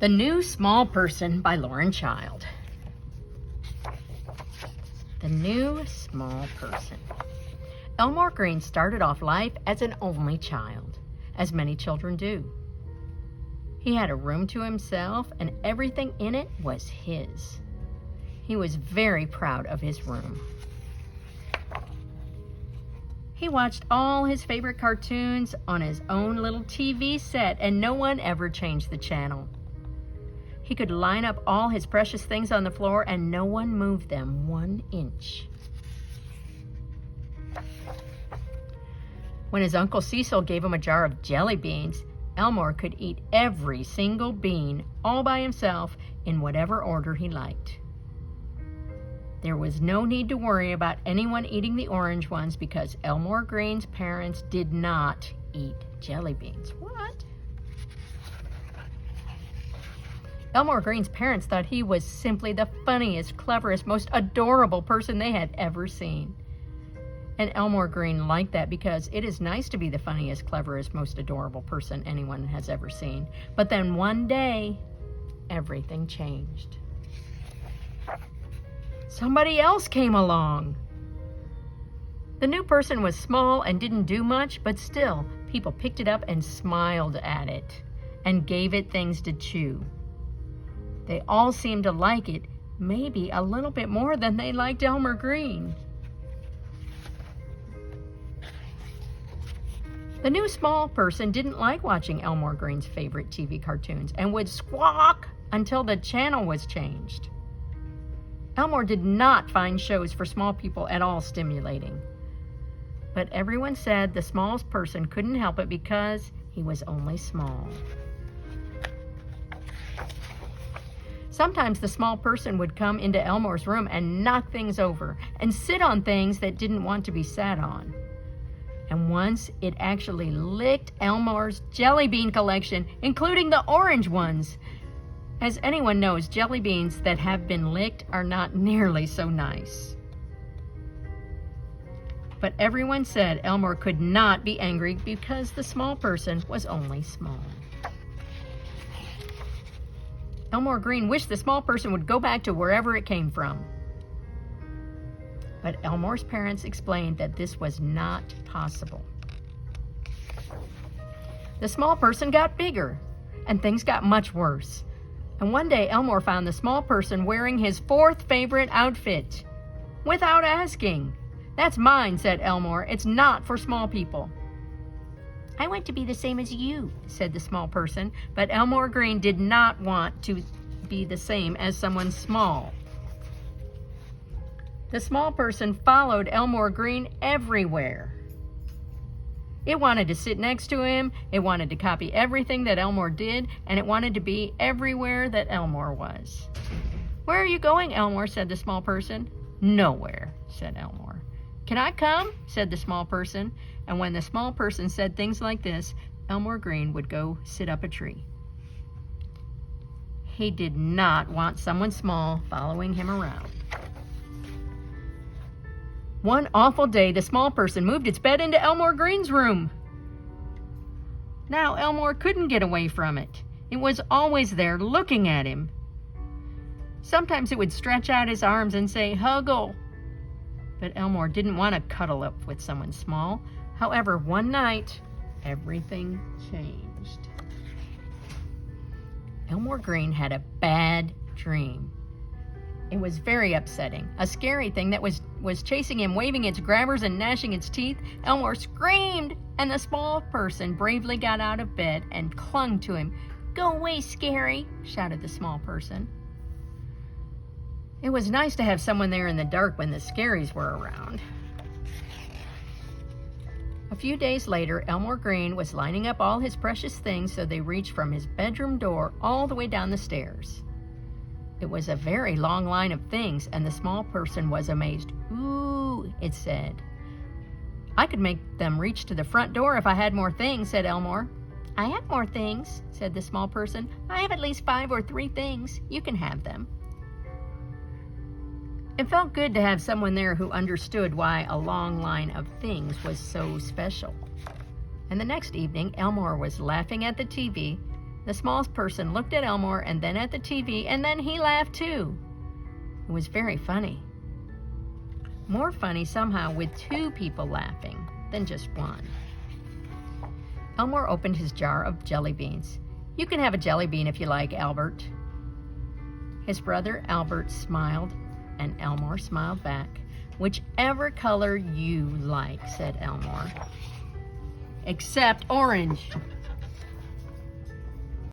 The New Small Person by Lauren Child. The New Small Person. Elmore Green started off life as an only child, as many children do. He had a room to himself, and everything in it was his. He was very proud of his room. He watched all his favorite cartoons on his own little TV set, and no one ever changed the channel. He could line up all his precious things on the floor, and no one moved them 1 inch. When his Uncle Cecil gave him a jar of jelly beans, Elmore could eat every single bean all by himself in whatever order he liked. There was no need to worry about anyone eating the orange ones because Elmore Green's parents did not eat jelly beans. What? Elmore Green's parents thought he was simply the funniest, cleverest, most adorable person they had ever seen. And Elmore Green liked that because it is nice to be the funniest, cleverest, most adorable person anyone has ever seen. But then one day, everything changed. Somebody else came along. The new person was small and didn't do much, but still, people picked it up and smiled at it and gave it things to chew. They all seemed to like it, maybe a little bit more than they liked Elmer Green. The new small person didn't like watching Elmore Green's favorite TV cartoons and would squawk until the channel was changed. Elmore did not find shows for small people at all stimulating. But everyone said the smallest person couldn't help it because he was only small. Sometimes the small person would come into Elmore's room and knock things over and sit on things that didn't want to be sat on. And once it actually licked Elmore's jelly bean collection, including the orange ones. As anyone knows, jelly beans that have been licked are not nearly so nice. But everyone said Elmore could not be angry because the small person was only small. Elmore Green wished the small person would go back to wherever it came from. But Elmore's parents explained that this was not possible. The small person got bigger, and things got much worse. And one day, Elmore found the small person wearing his 4th favorite outfit. Without asking. "That's mine," said Elmore. "It's not for small people." "I want to be the same as you," said the small person, but Elmore Green did not want to be the same as someone small. The small person followed Elmore Green everywhere. It wanted to sit next to him, it wanted to copy everything that Elmore did, and it wanted to be everywhere that Elmore was. "Where are you going, Elmore?" said the small person. "Nowhere," said Elmore. "Can I come?" said the small person. And when the small person said things like this, Elmore Green would go sit up a tree. He did not want someone small following him around. One awful day, the small person moved its bed into Elmore Green's room. Now Elmore couldn't get away from it. It was always there looking at him. Sometimes it would stretch out his arms and say, "Huggle." But Elmore didn't want to cuddle up with someone small. However, one night, everything changed. Elmore Green had a bad dream. It was very upsetting. A scary thing that was chasing him, waving its grabbers and gnashing its teeth. Elmore screamed, and the small person bravely got out of bed and clung to him. "Go away, Scary," shouted the small person. It was nice to have someone there in the dark when the scaries were around. A few days later, Elmore Green was lining up all his precious things so they reached from his bedroom door all the way down the stairs. It was a very long line of things, and the small person was amazed. "Ooh," it said. "I could make them reach to the front door if I had more things," said Elmore. "I have more things," said the small person. "I have at least 5 or 3 things. You can have them." It felt good to have someone there who understood why a long line of things was so special. And the next evening, Elmore was laughing at the TV The smallest person looked at Elmore and then at the TV, and then he laughed too. It was very funny. More funny somehow with two people laughing than just one. Elmore opened his jar of jelly beans. "You can have a jelly bean if you like, Albert." His brother Albert smiled, and Elmore smiled back. "Whichever color you like," said Elmore. "Except orange."